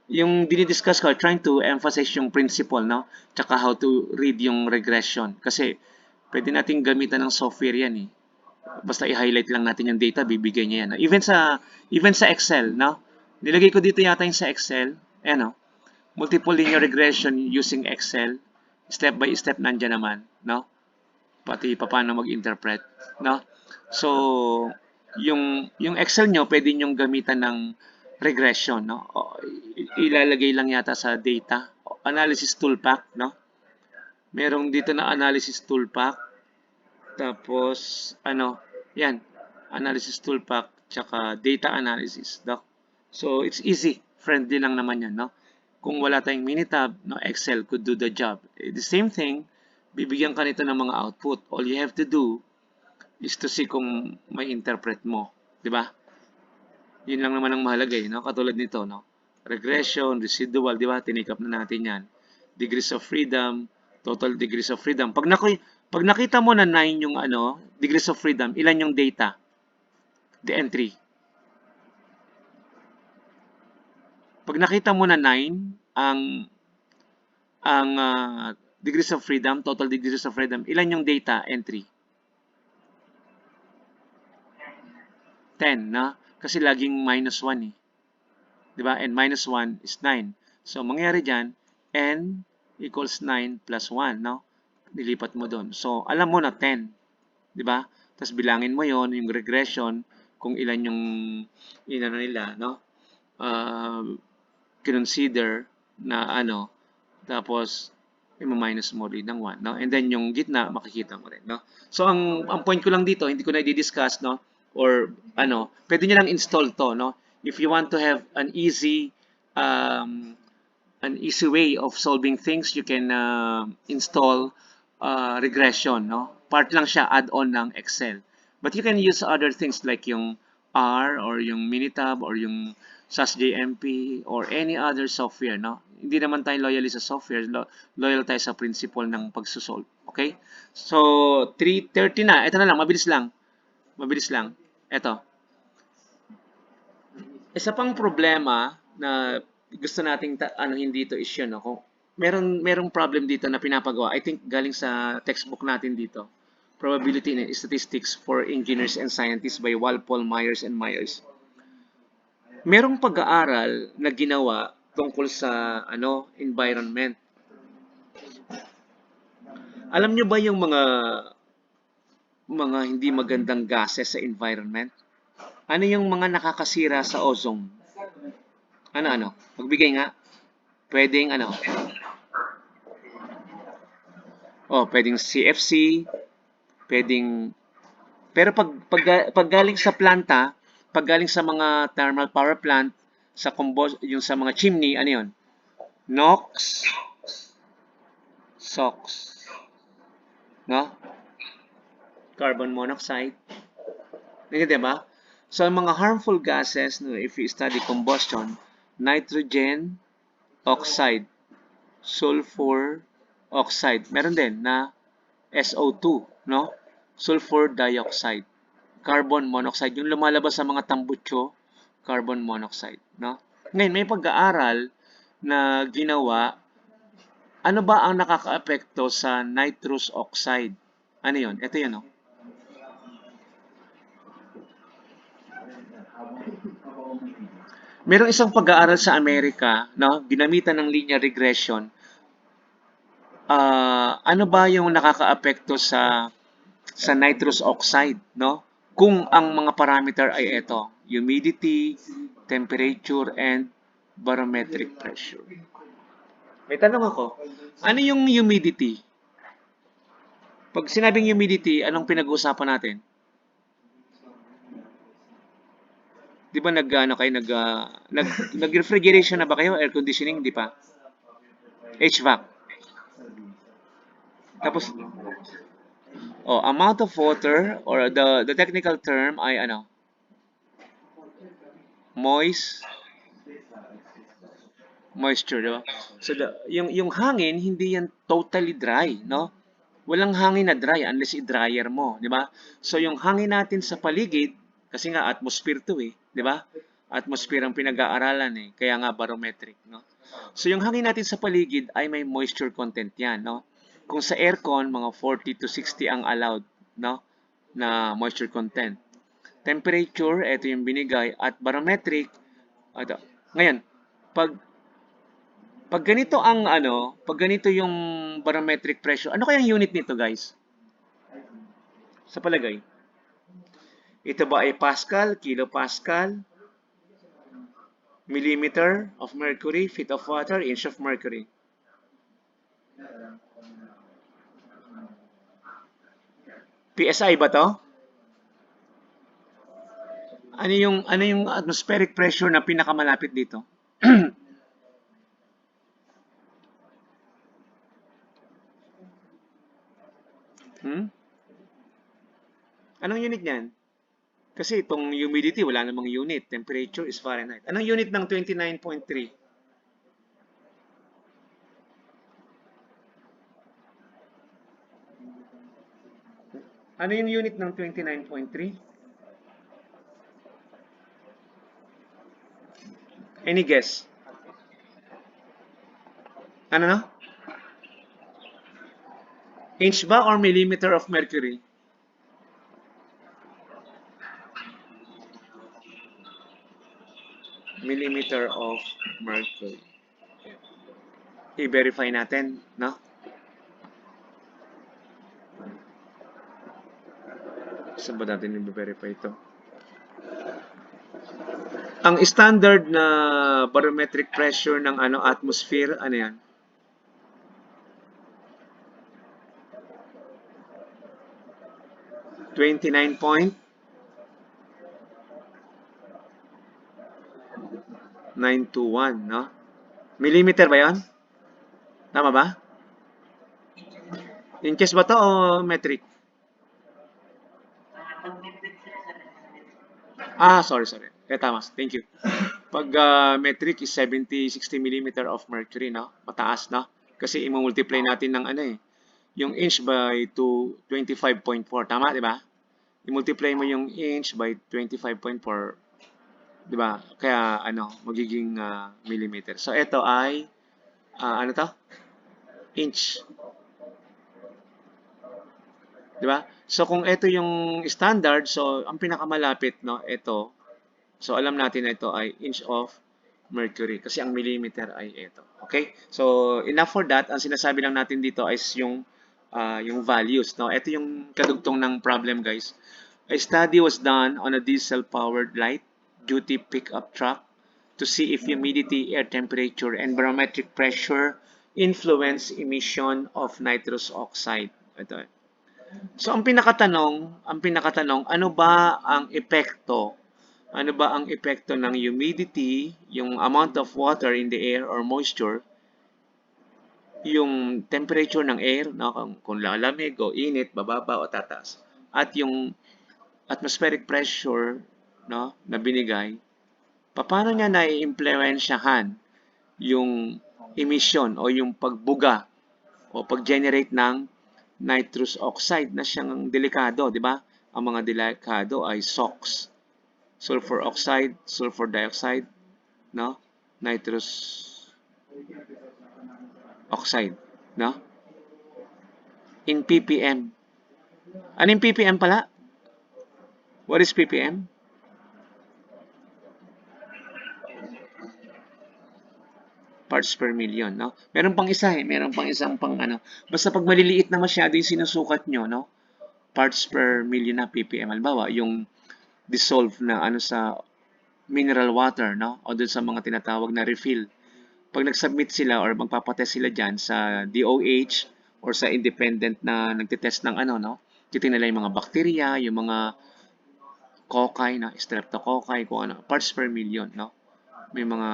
[SPEAKER 1] Yung dinidiscuss ko, trying to emphasize yung principle, no? Tsaka how to read yung regression. Kasi, pwede nating gamitan ng software yan eh. Basta i-highlight lang natin yung data, bibigay niya yan. No? Even sa Excel, no? Nilagay ko dito yata yung sa Excel. Ayan, no? Multiple linear regression using Excel. Step by step nandyan naman, no? Pati paano mag-interpret, no? So, yung Excel nyo, pwede nyong gamitan ng regression, no? Ilalagay lang yata sa data. Analysis toolpack, no? Merong dito na analysis toolpack. Tapos, yan. Analysis toolpack, tsaka data analysis, no? So, it's easy. Friendly lang naman yan, no? Kung wala tayong Minitab, no, Excel could do the job. The same thing, bibigyan ka nito ng mga output. All you have to do is to see kung may interpret mo. Di ba? Yun lang naman ang mahalaga, no? Katulad nito, no? regression, residual, di ba? Tinikap na natin yan. Degrees of freedom, total degrees of freedom. Pag nakita mo na 9 yung degrees of freedom, ilan yung data? The entry. Pag nakita mo na 9 ang degrees of freedom, total degrees of freedom, ilan yung data entry? 10, no? Kasi laging -1 eh. Di ba? And -1 is 9. So, mangyayari dyan, n equals 9 plus 1, no? Nilipat mo doon. So, alam mo na 10. Di ba? Tapos bilangin mo yon yung regression, kung ilan yung inano nila, no? Consider na tapos i-minus mo rin ng 1, no? And then yung gitna makikita mo rin, no? So ang point ko lang dito, hindi ko na i-discuss, no? Or pwede niyo lang install to, no? If you want to have um, an easy way of solving things, you can install regression, no? Part lang siya, add-on ng Excel. But you can use other things like yung R or yung Minitab or yung SAS/JMP or any other software, no? Hindi naman tayo loyal sa software, loyal tayo sa principle ng pagsusolve. Okay? So, 3:30 na. Ito na lang, mabilis lang. Mabilis lang. Ito. Isa pang problema na gusto nating anuhin dito is yun, no? Kung merong problem dito na pinapagawa. I think galing sa textbook natin dito. Probability and Statistics for Engineers and Scientists by Walpole, Myers and Myers. Merong pag-aaral na ginawa tungkol sa environment. Alam nyo ba yung mga hindi magandang gases sa environment? Ano yung mga nakakasira sa ozone? Ano? Magbigay nga. Pwedeng pwedeng CFC, pwedeng pero pag galing sa planta, pag galing sa mga thermal power plant, yung sa mga chimney, ano yun? NOx, SOx, no? Carbon monoxide. Diba? So, ang mga harmful gases, no, if you study combustion, nitrogen oxide, sulfur oxide. Meron din na SO2, no? Sulfur dioxide, carbon monoxide, yung lumalabas sa mga tambutso, carbon monoxide, no? Ngayon, may pag-aaral na ginawa, ano ba ang nakakaapekto sa nitrous oxide? Ano yun? Ito yun, no? Merong isang pag-aaral sa Amerika, no? Ginamitan ng linear regression. Ano ba yung nakakaapekto sa nitrous oxide, no? Kung ang mga parameter ay ito, humidity, temperature, and barometric pressure. May tanong ako, ano yung humidity? Pag sinabing humidity, anong pinag-uusapan natin? Di ba nag-refrigeration na ba kayo? Air conditioning, di pa? HVAC. Tapos, amount of water or the technical term ay moisture, diba? So yung hangin hindi yan totally dry, no? Walang hangin na dry unless i-dryer mo, di ba? So yung hangin natin sa paligid kasi nga atmosphere to eh, di ba? Atmosphere ang pinag-aaralan eh, kaya nga barometric, no? So yung hangin natin sa paligid ay may moisture content yan, no? Kung sa aircon mga 40 to 60 ang allowed, no? Na moisture content. Temperature, ito yung binigay, at barometric, ngayon, pag pag ganito yung barometric pressure, ano kayang unit nito, guys? Sa palagay. Ito ba ay Pascal, kilopascal, millimeter of mercury, feet of water, inch of mercury? PSI ba to? Ano yung atmospheric pressure na pinakamalapit dito? Anong unit niyan? Kasi itong humidity, wala namang unit. Temperature is Fahrenheit. Anong unit ng 29.3? Ano yung unit ng 29.3? Any guess? Ano no? Inch ba or millimeter of mercury? Millimeter of mercury. I-verify natin, no? Saan ba natin i-verify ito? Ang standard na barometric pressure ng atmosphere, ano yan? $29.921, no? Millimeter ba yan? Tama ba? Inches ba to o metric? Sorry. Tama. Thank you. Pag metric is 60 millimeter of mercury, no? Mataas, no? Kasi i-multiply natin ng yung inch by 25.4. Tama, di ba? I-multiply mo yung inch by 25.4, di ba? Kaya, magiging millimeter. So, ito ay, ano to? Inch. Di ba? So, kung ito yung standard, so, ang pinakamalapit, no? Ito. So, alam natin na ito ay inch of mercury kasi ang millimeter ay ito. Okay? So, enough for that. Ang sinasabi lang natin dito is yung values. No? Ito yung kadugtong ng problem, guys. A study was done on a diesel-powered light-duty pickup truck to see if humidity, air temperature, and barometric pressure influence emission of nitrous oxide. Ito. So, ang pinakatanong, ano ba ang epekto? Ano ba ang epekto ng humidity, yung amount of water in the air or moisture, yung temperature ng air, no, kung lalamig o init, bababa o tataas, at yung atmospheric pressure, no, na binigay, paano niya naiimpluwensyahan yung emission o yung pagbuga o pag-generate ng nitrous oxide na siyang delikado, di ba? Ang mga delikado ay SOx, sulfur oxide, sulfur dioxide, no? Nitrous oxide, no? In ppm. Ano yung ppm pala? What is ppm? Parts per million, no? Meron pang isa meron pang isang Basta pag maliliit na masyado yung sinusukat nyo, no? Parts per million na ppm. Halimbawa, yung dissolve na sa mineral water, no? O dun sa mga tinatawag na refill. Pag nag-submit sila or magpapatest sila dyan sa DOH or sa independent na nagtitest ng no? Titingnan nila yung mga bacteria, yung mga cocci, na streptococci, kung ano, parts per million, no? May mga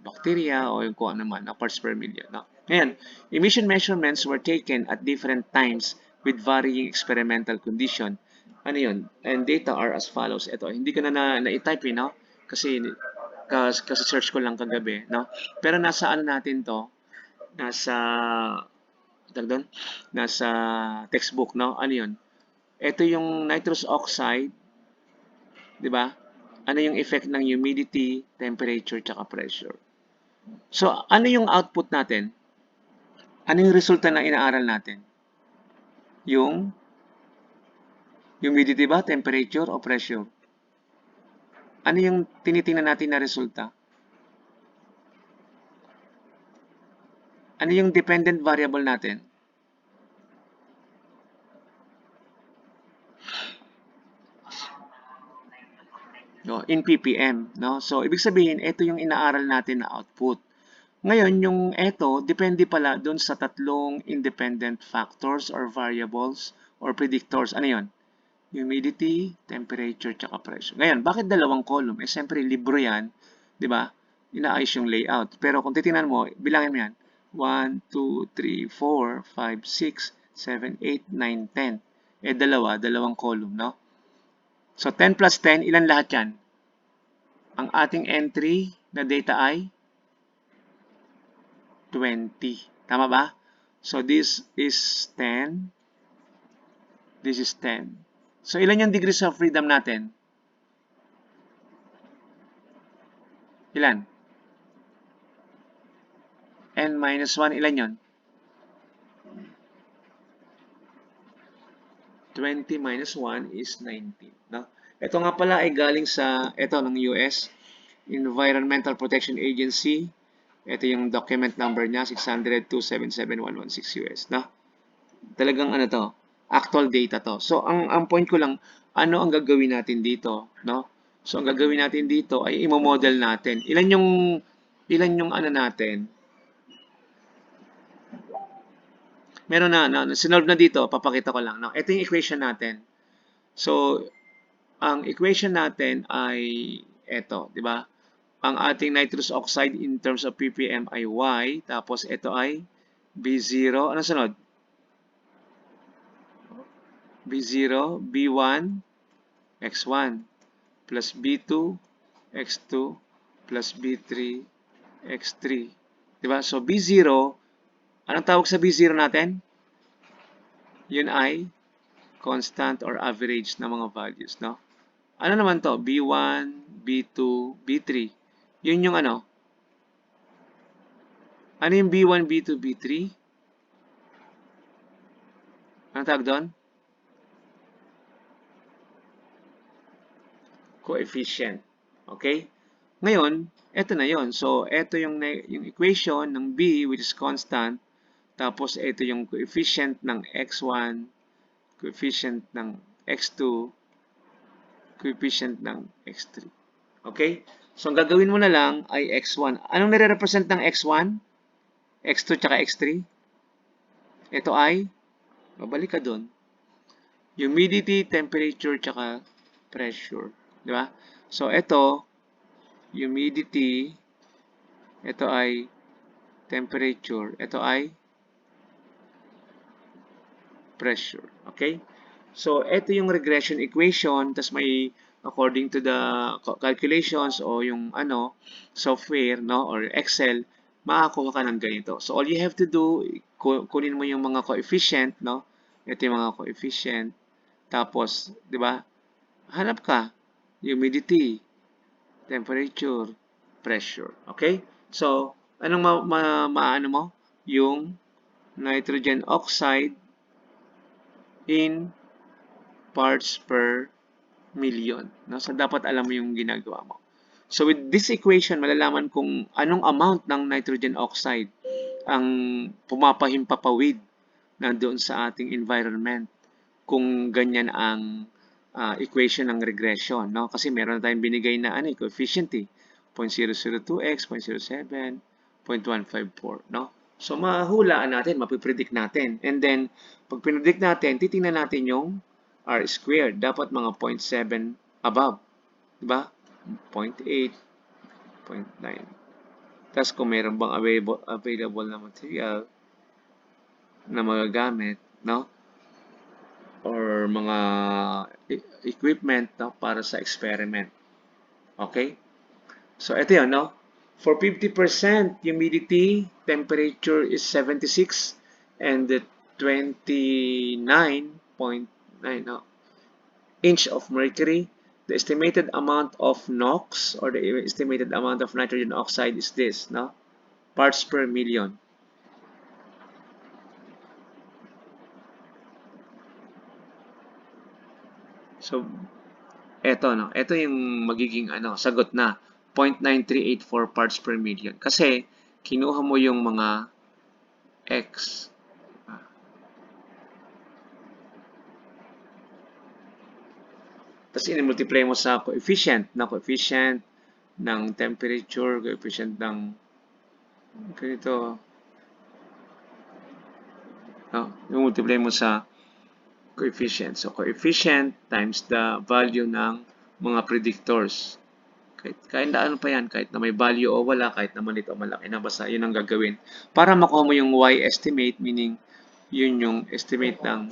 [SPEAKER 1] bacteria o yung kung ano man, parts per million, no? Ngayon, emission measurements were taken at different times with varying experimental condition. Ano yun? And data are as follows. Ito, hindi ko na-type, no? Kasi search ko lang kagabi, no? Pero nasa natin to? Nasa nasa textbook, no? Ano yun? Ito yung nitrous oxide, di ba? Ano yung effect ng humidity, temperature, tsaka pressure. So, ano yung output natin? Ano yung resulta na inaaral natin? Yung humidity ba, temperature, o pressure? Ano yung tinitingnan natin na resulta? Ano yung dependent variable natin? No, in ppm, no? So, ibig sabihin, ito yung inaaral natin na output. Ngayon, yung ito, depende pala dun sa tatlong independent factors or variables or predictors. Ano yun? Humidity, temperature, tsaka pressure. Ngayon, bakit dalawang column? Siyempre, libro yan, di ba? Inaayos yung layout. Pero kung titingnan mo, bilangin mo yan. 1, 2, 3, 4, 5, 6, 7, 8, 9, 10. Dalawang column, no? So 10 plus 10, ilan lahat yan? Ang ating entry na data ay 20. Tama ba? So this is 10. This is 10. So ilan yung degrees of freedom natin? Ilan? N minus 1, ilan yon? 20 minus 1 is 19. No? Ito nga pala ay galing sa, ito ng US, Environmental Protection Agency. Ito yung document number niya, 600-277-116 US. No? Talagang ano to, actual data to. So, ang point ko lang, ano ang gagawin natin dito? No? So, ang gagawin natin dito ay imo-model natin. Ilan yung ano natin? Meron na sinolve na dito, papakita ko lang. No? Ito yung equation natin. So, ang equation natin ay ito, di ba? Ang ating nitrous oxide in terms of ppm ay Y, tapos ito ay B0. Ano sunod? B0, B1, X1, plus B2, X2, plus B3, X3. Di ba? So, B0, anong tawag sa B0 natin? Yun ay constant or average na mga values, no? Ano naman to? B1, B2, B3. Yun yung ano? Ano yung B1, B2, B3? Ano tawag doon? Coefficient. Okay? Ngayon, eto na yon. So, eto yung equation ng B, which is constant. Tapos, ito yung coefficient ng X1, coefficient ng X2, coefficient ng X3. Okay? So, ang gagawin mo na lang ay X1. Anong nire-represent ng X1? X2 tsaka X3? Ito ay, babalik ka dun, humidity, temperature, tsaka pressure. Di ba? So, ito, humidity, ito ay temperature, ito ay pressure. Okay? So, ito yung regression equation, tas may according to the calculations o yung ano, software, no, or Excel, makakuha ka ng ganito. So, all you have to do, kunin mo yung mga coefficient, no? Ito yung mga coefficient. Tapos, di ba? Hanap ka. Humidity, temperature, pressure. Okay? So, anong maano mo? Yung nitrogen oxide in parts per million. No? So, dapat alam mo yung ginagawa mo. So, with this equation, malalaman kung anong amount ng nitrogen oxide ang pumapahimpapawid nandoon sa ating environment kung ganyan ang equation ng regression. No? Kasi meron na tayong binigay na coefficient 0.002x, 0.07, 0.154. No? So, mahulaan natin, mapipredict natin. And then, pag pinredict natin, titingnan natin yung R squared. Dapat mga 0.7 above. Diba? 0.8, 0.9. Tapos, kung meron bang available na material na magagamit, no? Or mga equipment, no? Para sa experiment. Okay? So, ito yun, no? For 50% humidity, temperature is 76 and the 29.9 inch of mercury. The estimated amount of NOx or the estimated amount of nitrogen oxide is this, no? Parts per million. So, eto, no? Ito yung magiging sagot na 0.9384 parts per million. Kasi, kinuha mo yung mga X. Tapos, in-multiply mo sa coefficient ng temperature, coefficient ng ganito. No? I-multiply mo sa coefficient. So, coefficient times the value ng mga predictors. Kahit na ano pa yan, kahit na may value o wala, kahit na maliit o malaki na, basta yun ang gagawin. Para makuha mo yung Y estimate, meaning yun yung estimate ng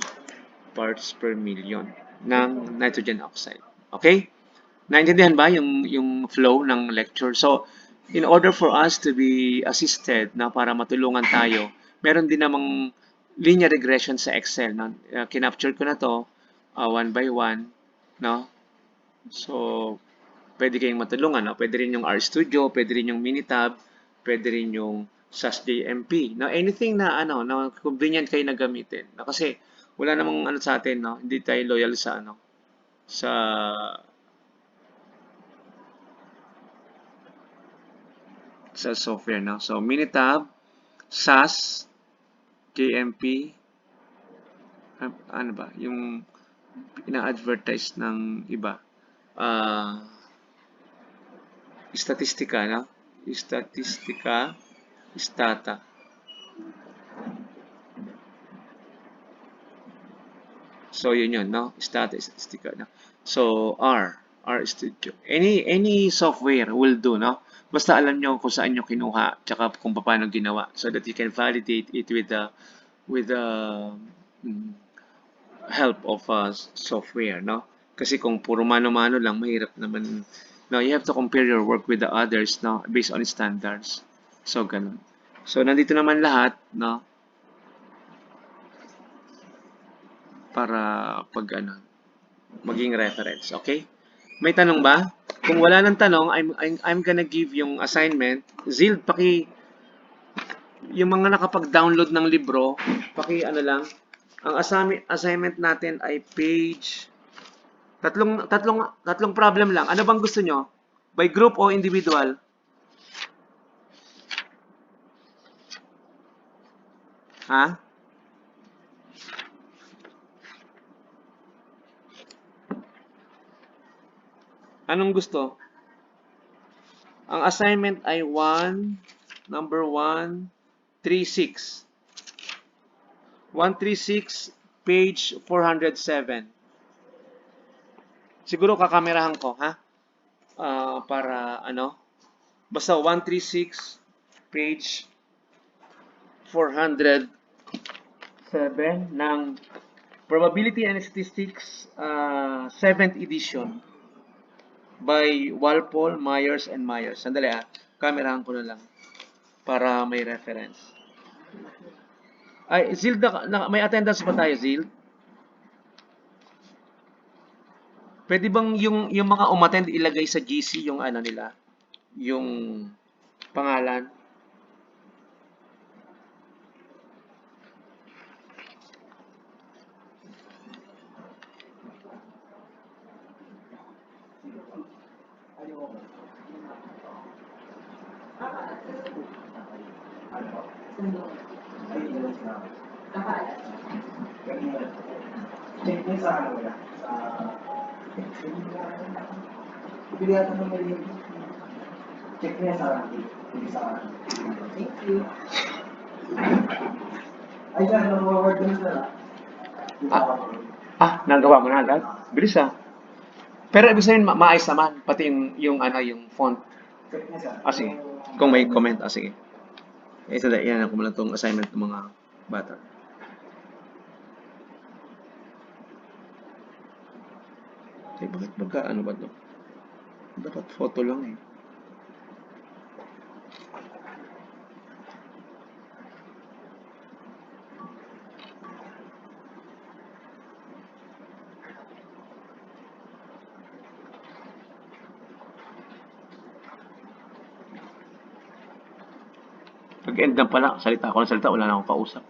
[SPEAKER 1] parts per million ng nitrogen oxide. Okay? Naintindihan ba yung flow ng lecture? So, in order for us to be assisted na para matulungan tayo, meron din namang linear regression sa Excel. No? Kinapture ko na to one by one. No? So, pwede kayong matulungan. No? Pwede rin yung RStudio, pwede rin yung Minitab, pwede rin yung SAS.jmp. No? Anything na na convenient kayo na gamitin. No? Kasi wala namang ano sa atin, no? Hindi tayo loyal sa sa software, no? So, Minitab, SAS, JMP, ano ba? Yung ina-advertise ng iba. Statistika, no? Statistika, Stata. So, yun, no? Statistika, no? So, R Studio. Any software will do, no? Basta alam nyo kung saan nyo kinuha, tsaka kung paano ginawa, so that you can validate it with the mm, help of software, no? Kasi kung puro mano-mano lang, mahirap naman. No, you have to compare your work with the others, no? Based on standards. So, ganun. So, nandito naman lahat, no? Para pag maging reference, okay? May tanong ba? Kung wala ng tanong, I'm gonna give yung assignment. Zild, yung mga nakapag-download ng libro, lang, ang assignment natin ay page, tatlong problem lang. Ano bang gusto nyo? By group o individual? Ha? Anong gusto? Ang assignment ay number 136. 136, page 407. Siguro kakamerahan ko, ha? Para basta 136, page 407 ng Probability and Statistics 7th edition by Walpole, Myers, and Myers. Sandali kamerahan ko na lang para may reference. Ay, Zild, may attendance ba tayo, Zild? Pwede bang yung mga umattend ilagay sa GC yung nila, yung pangalan?
[SPEAKER 2] Check niya sa pilihan ng mali. Check niya sa hindi sa thank you. Ay, dyan, nag-forward na sila.
[SPEAKER 1] Nagawa mo na agad? Bilis Pero ibig sabihin, maayos naman, pati yung font.
[SPEAKER 2] Check niya sa
[SPEAKER 1] Sige. Kung may comment, sige. Yan ako muna itong assignment ng mga bata. Bakit ano ba ito? Dapat photo lang Pag-end na pala, salita ako ng salita, wala na akong kausap.